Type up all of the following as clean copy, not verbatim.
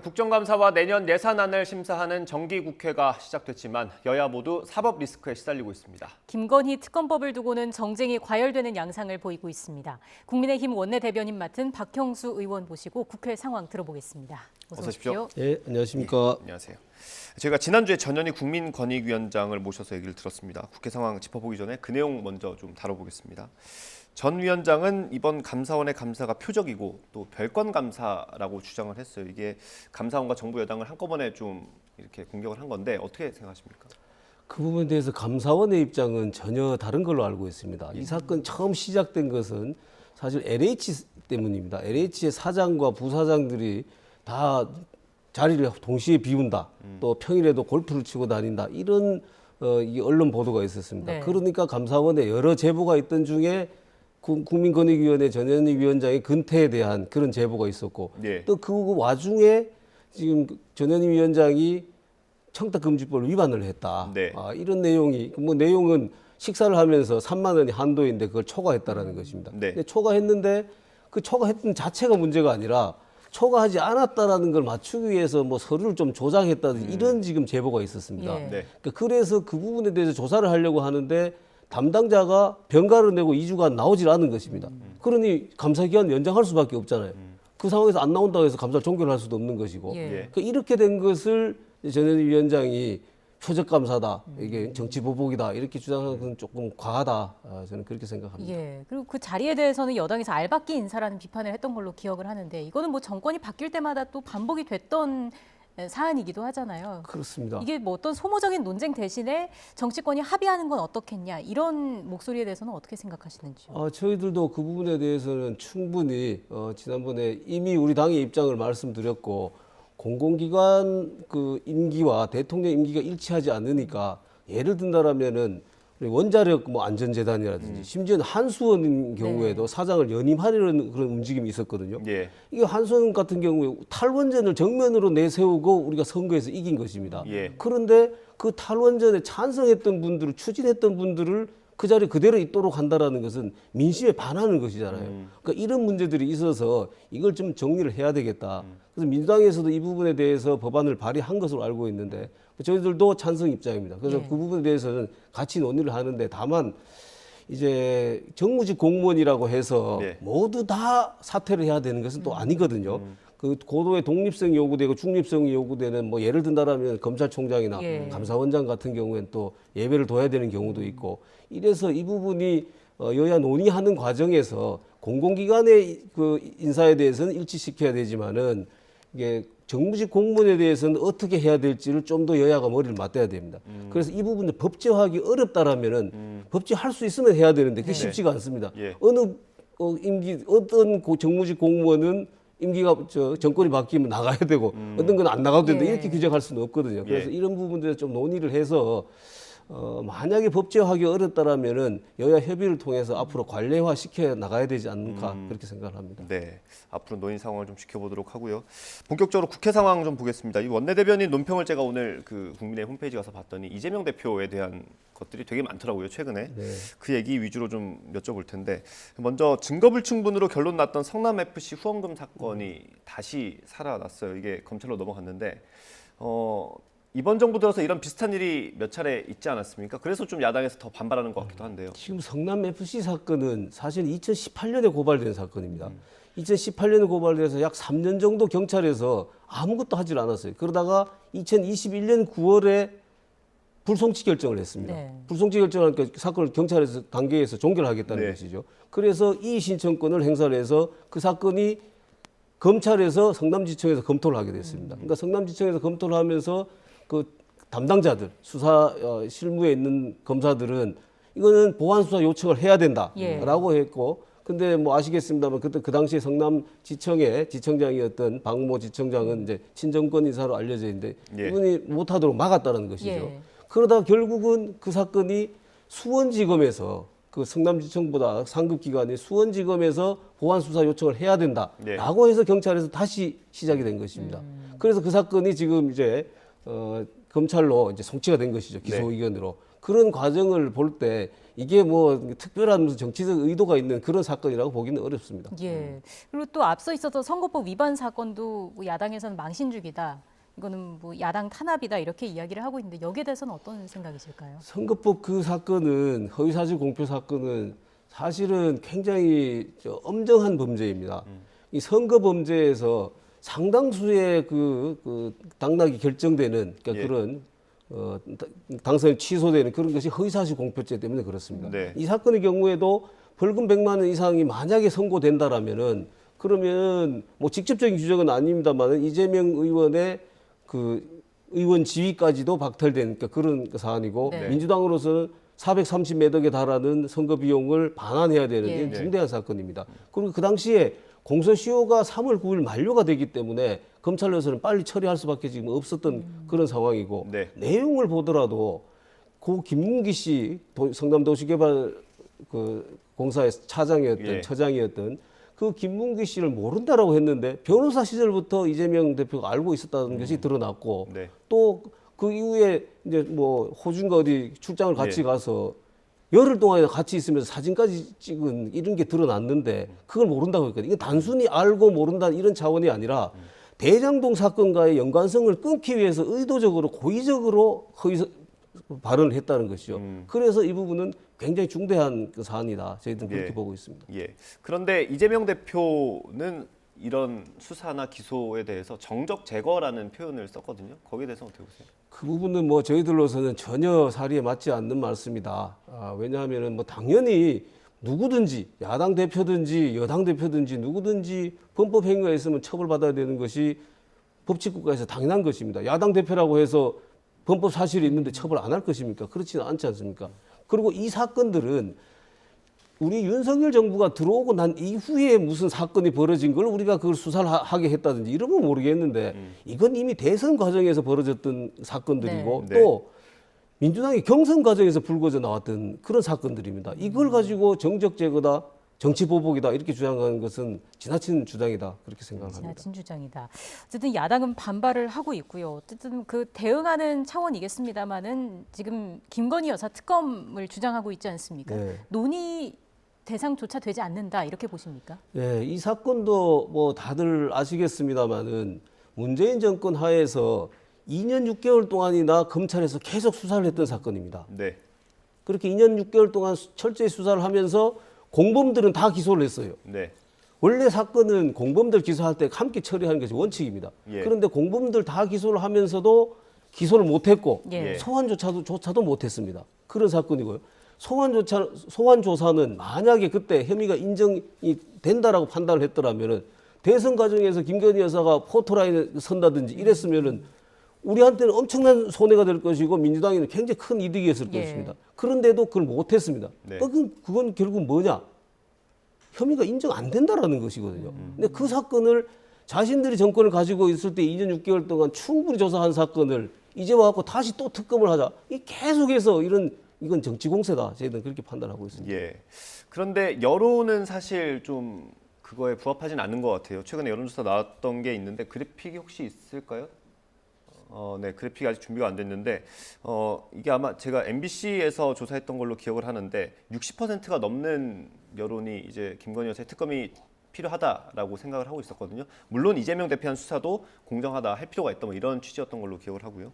국정감사와 내년 예산안을 심사하는 정기국회가 시작됐지만 여야 모두 사법 리스크에 시달리고 있습니다. 김건희 특검법을 두고는 정쟁이 과열되는 양상을 보이고 있습니다. 국민의힘 원내대변인 맡은 박형수 의원 모시고 국회 상황 들어보겠습니다. 어서 오십시오. 네, 안녕하십니까. 네, 안녕하세요. 제가 지난주에 전현희 국민권익위원장을 모셔서 얘기를 들었습니다. 국회 상황 짚어보기 전에 그 내용 먼저 좀 다뤄보겠습니다. 전 위원장은 이번 감사원의 감사가 표적이고 또 별건 감사라고 주장을 했어요. 이게 감사원과 정부 여당을 한꺼번에 좀 이렇게 공격을 한 건데 어떻게 생각하십니까? 그 부분에 대해서 감사원의 입장은 전혀 다른 걸로 알고 있습니다. 이 사건 처음 시작된 것은 사실 LH 때문입니다. LH의 사장과 부사장들이 다 자리를 동시에 비운다. 또 평일에도 골프를 치고 다닌다. 이런 이 언론 보도가 있었습니다. 네. 그러니까 감사원에 여러 제보가 있던 중에 국민권익위원회 전현희 위원장의 근태에 대한 그런 제보가 있었고 예. 또 그 와중에 지금 전현희 위원장이 청탁금지법 위반을 했다. 네. 이런 내용이 뭐 내용은 식사를 하면서 3만 원이 한도인데 그걸 초과했다라는 것입니다. 네. 근데 초과했는데 그 초과했던 자체가 문제가 아니라 초과하지 않았다라는 걸 맞추기 위해서 뭐 서류를 좀 조작했다든지 이런 지금 제보가 있었습니다. 예. 네. 그래서 그 부분에 대해서 조사를 하려고 하는데 담당자가 병가를 내고 2주간 나오질 않은 것입니다. 그러니 감사기간 연장할 수밖에 없잖아요. 그 상황에서 안 나온다고 해서 감사를 종결할 수도 없는 것이고 예. 예. 이렇게 된 것을 전현희 위원장이 표적감사다, 이게 정치보복이다 이렇게 주장하는 건 조금 과하다. 저는 그렇게 생각합니다. 예. 그리고 그 자리에 대해서는 여당에서 알박기 인사라는 비판을 했던 걸로 기억을 하는데 이거는 뭐 정권이 바뀔 때마다 또 반복이 됐던 사안이기도 하잖아요. 그렇습니다. 이게 뭐 어떤 소모적인 논쟁 대신에 정치권이 합의하는 건 어떻겠냐 이런 목소리에 대해서는 어떻게 생각하시는지요? 저희들도 그 부분에 대해서는 충분히 지난번에 이미 우리 당의 입장을 말씀드렸고 공공기관 그 임기와 대통령 임기가 일치하지 않으니까 예를 든다라면은 원자력 뭐 안전재단이라든지 심지어는 한수원 경우에도 사장을 연임하려는 그런 움직임이 있었거든요. 예. 이게 한수원 같은 경우에 탈원전을 정면으로 내세우고 우리가 선거에서 이긴 것입니다. 예. 그런데 그 탈원전에 찬성했던 분들을 추진했던 분들을 그 자리에 그대로 있도록 한다라는 것은 민심에 반하는 것이잖아요. 그러니까 이런 문제들이 있어서 이걸 좀 정리를 해야 되겠다. 그래서 민주당에서도 이 부분에 대해서 법안을 발의한 것으로 알고 있는데 저희들도 찬성 입장입니다. 그래서 네. 그 부분에 대해서는 같이 논의를 하는데 다만 이제 정무직 공무원이라고 해서 네. 모두 다 사퇴를 해야 되는 것은 또 아니거든요. 그 고도의 독립성이 요구되고 중립성이 요구되는 뭐 예를 든다라면 검찰총장이나 예. 감사원장 같은 경우에는 또 예배를 둬야 되는 경우도 있고 이래서 이 부분이 여야 논의하는 과정에서 공공기관의 그 인사에 대해서는 일치시켜야 되지만은 이게 정무직 공무원에 대해서는 어떻게 해야 될지를 좀 더 여야가 머리를 맞대야 됩니다. 그래서 이 부분을 법제화하기 어렵다라면은 법제할 수 있으면 해야 되는데 그게 쉽지가 않습니다. 예. 어느 임기 어떤 정무직 공무원은 임기가 정권이 바뀌면 나가야 되고 어떤 건 안 나가도 된다 예. 이렇게 규정할 수는 없거든요. 그래서 예. 이런 부분들에 좀 논의를 해서 만약에 법제화하기 어렵다라면은 여야 협의를 통해서 앞으로 관례화 시켜 나가야 되지 않을까 그렇게 생각을 합니다. 네, 앞으로 논의 상황을 좀 지켜보도록 하고요. 본격적으로 국회 상황 좀 보겠습니다. 이 원내대변인 논평을 제가 오늘 그 국민의 홈페이지 가서 봤더니 이재명 대표에 대한 것들이 되게 많더라고요, 최근에. 네. 그 얘기 위주로 좀 여쭤볼 텐데 먼저 증거불충분으로 결론 났던 성남FC 후원금 사건이 다시 살아났어요. 이게 검찰로 넘어갔는데 이번 정부 들어서 이런 비슷한 일이 몇 차례 있지 않았습니까? 그래서 좀 야당에서 더 반발하는 것 같기도 한데요. 지금 성남 FC 사건은 사실 2018년에 고발된 사건입니다. 2018년에 고발돼서 약 3년 정도 경찰에서 아무것도 하질 않았어요. 그러다가 2021년 9월에 불송치 결정을 했습니다. 네. 불송치 결정하니까 사건을 경찰에서 단계에서 종결하겠다는 네. 것이죠. 그래서 이의 신청권을 행사를 해서 그 사건이 검찰에서 성남지청에서 검토를 하게 됐습니다. 그러니까 성남지청에서 검토를 하면서 그 담당자들 수사 실무에 있는 검사들은 이거는 보완 수사 요청을 해야 된다라고 했고, 근데 뭐 아시겠습니다만 그때 그 당시에 성남지청의 지청장이었던 박모 지청장은 이제 친정권 인사로 알려져 있는데 예. 이분이 못하도록 막았다는 것이죠. 예. 그러다 결국은 그 사건이 수원지검에서 그 성남지청보다 상급 기관인 수원지검에서 보완 수사 요청을 해야 된다라고 해서 경찰에서 다시 시작이 된 것입니다. 그래서 그 사건이 지금 이제 검찰로 이제 송치가 된 것이죠. 기소 의견으로. 그런 과정을 볼 때 이게 뭐 특별한 무슨 정치적 의도가 있는 그런 사건이라고 보기는 어렵습니다. 예. 그리고 또 앞서 있었던 선거법 위반 사건도 뭐 야당에서는 망신주기다. 이거는 뭐 야당 탄압이다 이렇게 이야기를 하고 있는데 여기에 대해서는 어떤 생각이실까요? 선거법 그 사건은 허위사실 공표 사건은 사실은 굉장히 엄정한 범죄입니다. 이 선거 범죄에서 상당수의 그 당락이 결정되는 그러니까 예. 그런 당선이 취소되는 그런 것이 허위사실 공표죄 때문에 그렇습니다. 네. 이 사건의 경우에도 벌금 100만 원 이상이 만약에 선고된다라면은 그러면 뭐 직접적인 규정은 아닙니다만은 이재명 의원의 그 의원 지위까지도 박탈된 그러니까 그런 사안이고 네. 민주당으로서는 430몇 억에 달하는 선거 비용을 반환해야 되는 예. 중대한 사건입니다. 그리고 그 당시에 공소시효가 3월 9일 만료가 되기 때문에 검찰에서는 빨리 처리할 수밖에 지금 없었던 그런 상황이고 네. 내용을 보더라도 고 김문기 씨 성남도시개발 그 공사의 차장이었던 예. 처장이었던 그 김문기 씨를 모른다라고 했는데 변호사 시절부터 이재명 대표가 알고 있었다는 것이 드러났고 네. 또 그 이후에 이제 뭐 호주인가 어디 출장을 같이 예. 가서 열흘 동안 같이 있으면서 사진까지 찍은 이런 게 드러났는데 그걸 모른다고 했거든요. 이게 단순히 알고 모른다 이런 차원이 아니라 대장동 사건과의 연관성을 끊기 위해서 의도적으로 고의적으로 허위 발언을 했다는 것이죠. 그래서 이 부분은 굉장히 중대한 그 사안이다. 저희들은 그렇게 예. 보고 있습니다. 예. 그런데 이재명 대표는 이런 수사나 기소에 대해서 정적 제거라는 표현을 썼거든요. 거기에 대해서 어떻게 보세요? 그 부분은 뭐 저희들로서는 전혀 사리에 맞지 않는 말씀이다. 왜냐하면은 뭐 당연히 누구든지 야당 대표든지 여당 대표든지 누구든지 범법 행위가 있으면 처벌받아야 되는 것이 법치국가에서 당연한 것입니다. 야당 대표라고 해서 범법 사실이 있는데 처벌 안 할 것입니까? 그렇지는 않지 않습니까? 그리고 이 사건들은 우리 윤석열 정부가 들어오고 난 이후에 무슨 사건이 벌어진 걸 우리가 그걸 수사를 하게 했다든지 이러면 모르겠는데 이건 이미 대선 과정에서 벌어졌던 사건들이고 네. 또 민주당이 경선 과정에서 불거져 나왔던 그런 사건들입니다. 이걸 가지고 정적 제거다, 정치 보복이다 이렇게 주장하는 것은 지나친 주장이다 그렇게 생각합니다. 지나친 주장이다. 어쨌든 야당은 반발을 하고 있고요. 어쨌든 그 대응하는 차원이겠습니다만은 지금 김건희 여사 특검을 주장하고 있지 않습니까? 네. 논의 대상조차 되지 않는다 이렇게 보십니까? 네, 이 사건도 뭐 다들 아시겠습니다만은 문재인 정권 하에서 2년 6개월 동안이나 검찰에서 계속 수사를 했던 사건입니다. 네. 그렇게 2년 6개월 동안 철저히 수사를 하면서 공범들은 다 기소를 했어요. 네. 원래 사건은 공범들 기소할 때 함께 처리하는 것이 원칙입니다. 예. 그런데 공범들 다 기소를 하면서도 기소를 못했고 예. 소환조차도 못했습니다. 그런 사건이고요. 소환 조사는 만약에 그때 혐의가 인정이 된다라고 판단을 했더라면은 대선 과정에서 김건희 여사가 포토라인에 선다든지 이랬으면은 우리한테는 엄청난 손해가 될 것이고 민주당에는 굉장히 큰 이득이 있을 예. 것입니다. 그런데도 그걸 못했습니다. 네. 그건 결국 뭐냐? 혐의가 인정 안 된다라는 것이거든요. 근데 그 사건을 자신들이 정권을 가지고 있을 때 2년 6개월 동안 충분히 조사한 사건을 이제 와갖고 다시 또 특검을 하자. 이 계속해서 이건 정치 공세다. 저희들은 그렇게 판단하고 있습니다. 예. 그런데 여론은 사실 좀 그거에 부합하진 않는 것 같아요. 최근에 여론조사 나왔던 게 있는데 그래픽이 혹시 있을까요? 네, 그래픽이 아직 준비가 안 됐는데 이게 아마 제가 MBC에서 조사했던 걸로 기억을 하는데 60%가 넘는 여론이 이제 김건희 여사의 특검이 필요하다라고 생각을 하고 있었거든요. 물론 이재명 대표한 수사도 공정하다 할 필요가 있다 뭐 이런 취지였던 걸로 기억을 하고요.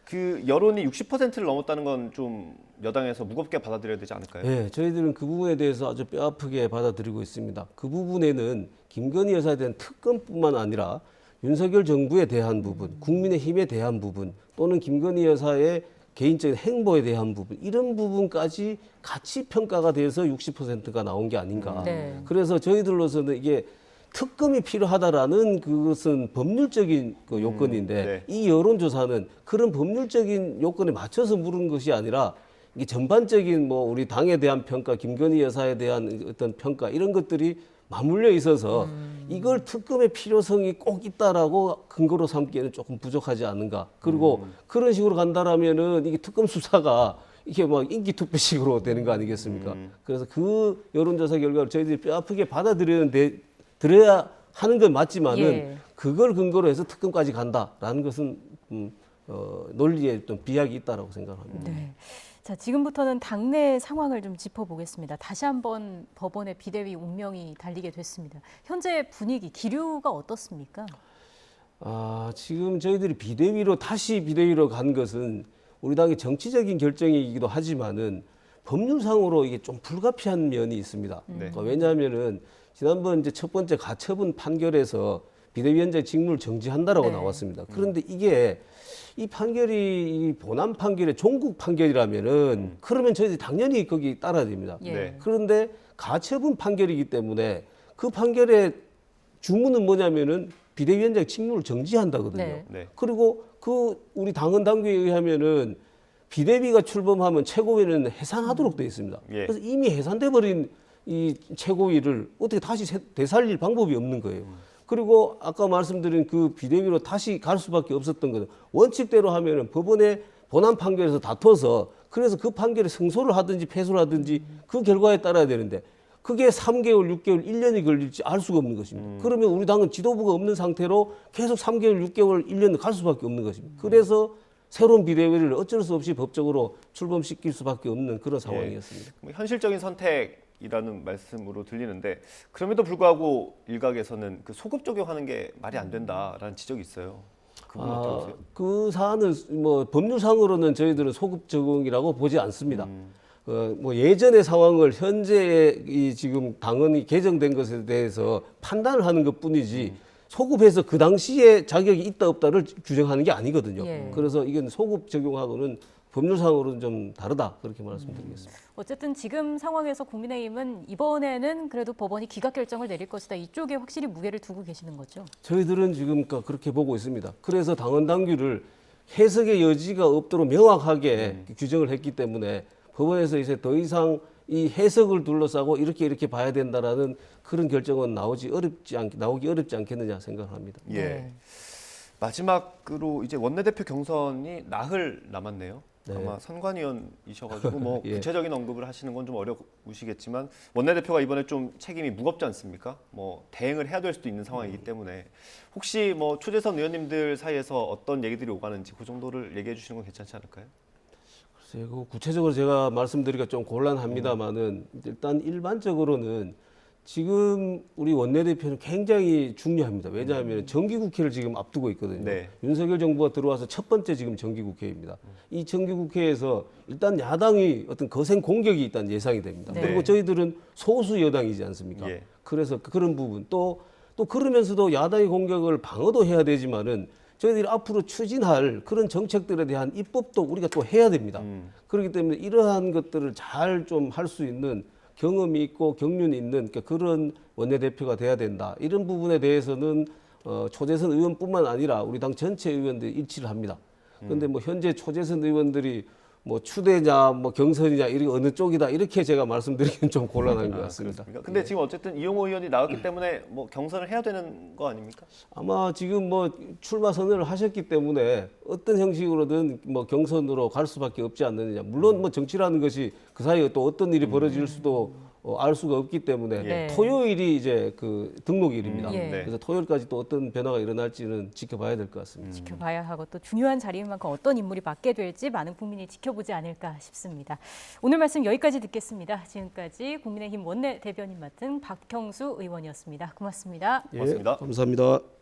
그 여론이 60%를 넘었다는 건 좀 여당에서 무겁게 받아들여야 되지 않을까요? 네, 저희들은 그 부분에 대해서 아주 뼈아프게 받아들이고 있습니다. 그 부분에는 김건희 여사에 대한 특검뿐만 아니라 윤석열 정부에 대한 부분, 국민의힘에 대한 부분, 또는 김건희 여사의 개인적인 행보에 대한 부분, 이런 부분까지 같이 평가가 돼서 60%가 나온 게 아닌가. 네. 그래서 저희들로서는 이게 특검이 필요하다라는 그것은 법률적인 그 요건인데 네. 이 여론조사는 그런 법률적인 요건에 맞춰서 물은 것이 아니라 이게 전반적인 뭐 우리 당에 대한 평가, 김건희 여사에 대한 어떤 평가 이런 것들이 맞물려 있어서 이걸 특검의 필요성이 꼭 있다라고 근거로 삼기에는 조금 부족하지 않는가. 그리고 그런 식으로 간다라면은 이게 특검 수사가 이게 막 인기 투표식으로 되는 거 아니겠습니까? 그래서 그 여론조사 결과를 저희들이 뼈아프게 들어야 하는 건 맞지만은 예. 그걸 근거로 해서 특검까지 간다라는 것은 논리에 좀 비약이 있다라고 생각합니다. 네. 자, 지금부터는 당내 상황을 좀 짚어보겠습니다. 다시 한번 법원의 비대위 운명이 달리게 됐습니다. 현재 분위기, 기류가 어떻습니까? 지금 저희들이 다시 비대위로 간 것은 우리 당의 정치적인 결정이기도 하지만은 법률상으로 이게 좀 불가피한 면이 있습니다. 그러니까 왜냐하면은 지난번 이제 첫 번째 가처분 판결에서 비대위원장 직무를 정지한다라고 네. 나왔습니다. 그런데 이게 이 판결이 이 본안 판결의 종국 판결이라면은 그러면 저희들이 당연히 거기 따라야 됩니다. 예. 네. 그런데 가처분 판결이기 때문에 그 판결의 주문은 뭐냐면은 비대위원장 직무를 정지한다거든요. 네. 네. 그리고 그 우리 당헌 당규에 의하면은 비대위가 출범하면 최고위는 해산하도록 되어 있습니다. 예. 그래서 이미 해산돼 버린 이 최고위를 어떻게 다시 되살릴 방법이 없는 거예요. 그리고 아까 말씀드린 그 비대위로 다시 갈 수밖에 없었던 것은 원칙대로 하면은 법원의 본안 판결에서 다퉈서 그래서 그 판결에 승소를 하든지 패소를 하든지 그 결과에 따라야 되는데 그게 3개월, 6개월, 1년이 걸릴지 알 수가 없는 것입니다. 그러면 우리 당은 지도부가 없는 상태로 계속 3개월, 6개월, 1년 갈 수밖에 없는 것입니다. 그래서 새로운 비대위를 어쩔 수 없이 법적으로 출범시킬 수밖에 없는 그런 상황이었습니다. 현실적인 선택이라는 말씀으로 들리는데 그럼에도 불구하고 일각에서는 그 소급 적용하는 게 말이 안 된다라는 지적이 있어요. 그분 어떻게 보세요? 그 사안은 뭐 법률상으로는 저희들은 소급 적용이라고 보지 않습니다. 뭐 예전의 상황을 현재의 이 지금 당헌이 개정된 것에 대해서 판단을 하는 것뿐이지 소급해서 그 당시에 자격이 있다 없다를 규정하는 게 아니거든요. 예. 그래서 이건 소급 적용하고는 법률상으로는 좀 다르다 그렇게 말씀드리겠습니다. 어쨌든 지금 상황에서 국민의힘은 이번에는 그래도 법원이 기각 결정을 내릴 것이다. 이쪽에 확실히 무게를 두고 계시는 거죠. 저희들은 지금 그렇게 보고 있습니다. 그래서 당헌 당규를 해석의 여지가 없도록 명확하게 규정을 했기 때문에 법원에서 이제 더 이상 이 해석을 둘러싸고 이렇게 봐야 된다라는 그런 결정은 나오기 어렵지 않겠느냐 생각합니다. 예. 네. 마지막으로 이제 원내대표 경선이 나흘 남았네요. 네. 아마 선관위원이셔가지고 뭐 예. 구체적인 언급을 하시는 건 좀 어려우시겠지만 원내대표가 이번에 좀 책임이 무겁지 않습니까? 뭐 대행을 해야 될 수도 있는 상황이기 때문에 혹시 뭐 초재선 의원님들 사이에서 어떤 얘기들이 오가는지 그 정도를 얘기해 주시는 건 괜찮지 않을까요? 글쎄요, 구체적으로 제가 말씀드리기가 좀 곤란합니다만은 일단 일반적으로는 지금 우리 원내대표는 굉장히 중요합니다. 왜냐하면 정기국회를 지금 앞두고 있거든요. 네. 윤석열 정부가 들어와서 첫 번째 지금 정기국회입니다. 이 정기국회에서 일단 야당이 어떤 거센 공격이 일단 예상이 됩니다. 네. 그리고 저희들은 소수 여당이지 않습니까? 예. 그래서 그런 부분 또 그러면서도 야당의 공격을 방어도 해야 되지만은 저희들이 앞으로 추진할 그런 정책들에 대한 입법도 우리가 또 해야 됩니다. 그렇기 때문에 이러한 것들을 잘 좀 할 수 있는 경험이 있고 경륜이 있는 그런 원내대표가 돼야 된다. 이런 부분에 대해서는 초재선 의원뿐만 아니라 우리 당 전체 의원들이 일치를 합니다. 그런데 뭐 현재 초재선 의원들이 뭐 추대냐, 뭐 경선이냐, 이렇게 어느 쪽이다 이렇게 제가 말씀드리기는 좀 곤란한 것 같습니다. 그렇습니까? 근데 지금 어쨌든 이용호 의원이 나왔기 때문에 뭐 경선을 해야 되는 거 아닙니까? 아마 지금 뭐 출마 선언을 하셨기 때문에 어떤 형식으로든 뭐 경선으로 갈 수밖에 없지 않느냐. 물론 뭐 정치라는 것이 그 사이에 또 어떤 일이 벌어질 수도 알 수가 없기 때문에 네. 토요일이 이제 그 등록일입니다. 예. 네. 그래서 토요일까지 또 어떤 변화가 일어날지는 지켜봐야 될 것 같습니다. 지켜봐야 하고 또 중요한 자리인 만큼 어떤 인물이 맡게 될지 많은 국민이 지켜보지 않을까 싶습니다. 오늘 말씀 여기까지 듣겠습니다. 지금까지 국민의힘 원내대변인 맡은 박형수 의원이었습니다. 고맙습니다. 고맙습니다. 감사합니다.